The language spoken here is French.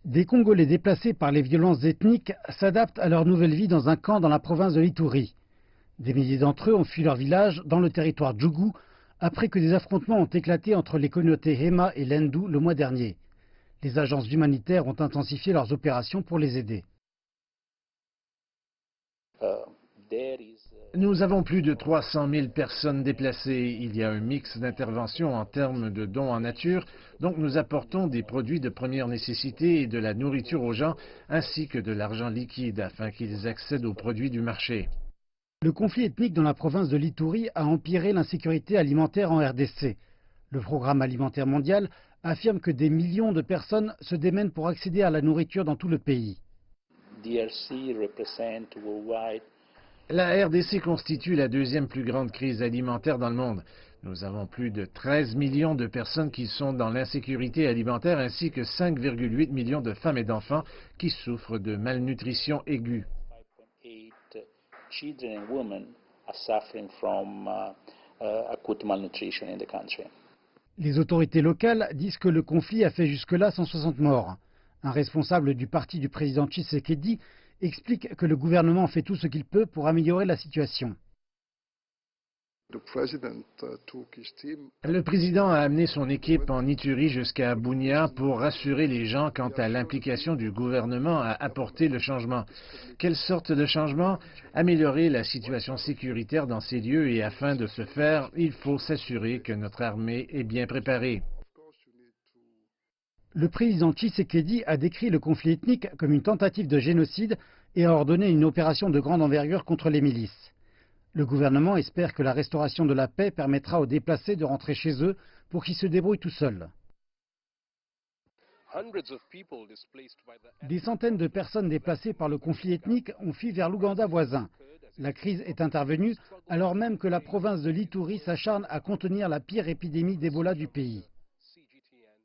Des Congolais déplacés par les violences ethniques s'adaptent à leur nouvelle vie dans un camp dans la province de l'Ituri. Des milliers d'entre eux ont fui leur village dans le territoire Djougou après que des affrontements ont éclaté entre les communautés Hema et Lendu le mois dernier. Les agences humanitaires ont intensifié leurs opérations pour les aider. Nous avons plus de 300 000 personnes déplacées. Il y a un mix d'interventions en termes de dons en nature, donc nous apportons des produits de première nécessité et de la nourriture aux gens, ainsi que de l'argent liquide afin qu'ils accèdent aux produits du marché. Le conflit ethnique dans la province de l'Ituri a empiré l'insécurité alimentaire en RDC. Le Programme alimentaire mondial affirme que des millions de personnes se démènent pour accéder à la nourriture dans tout le pays. La RDC constitue la deuxième plus grande crise alimentaire dans le monde. Nous avons plus de 13 millions de personnes qui sont dans l'insécurité alimentaire ainsi que 5,8 millions de femmes et d'enfants qui souffrent de malnutrition aiguë. Les autorités locales disent que le conflit a fait jusque-là 160 morts. Un responsable du parti du président Tshisekedi explique que le gouvernement fait tout ce qu'il peut pour améliorer la situation. Le président a amené son équipe en Ituri jusqu'à Bunia pour rassurer les gens quant à l'implication du gouvernement à apporter le changement. Quelle sorte de changement? Améliorer la situation sécuritaire dans ces lieux et afin de ce faire, il faut s'assurer que notre armée est bien préparée. Le président Tshisekedi a décrit le conflit ethnique comme une tentative de génocide et a ordonné une opération de grande envergure contre les milices. Le gouvernement espère que la restauration de la paix permettra aux déplacés de rentrer chez eux pour qu'ils se débrouillent tout seuls. Des centaines de personnes déplacées par le conflit ethnique ont fui vers l'Ouganda voisin. La crise est intervenue alors même que la province de l'Ituri s'acharne à contenir la pire épidémie d'Ebola du pays.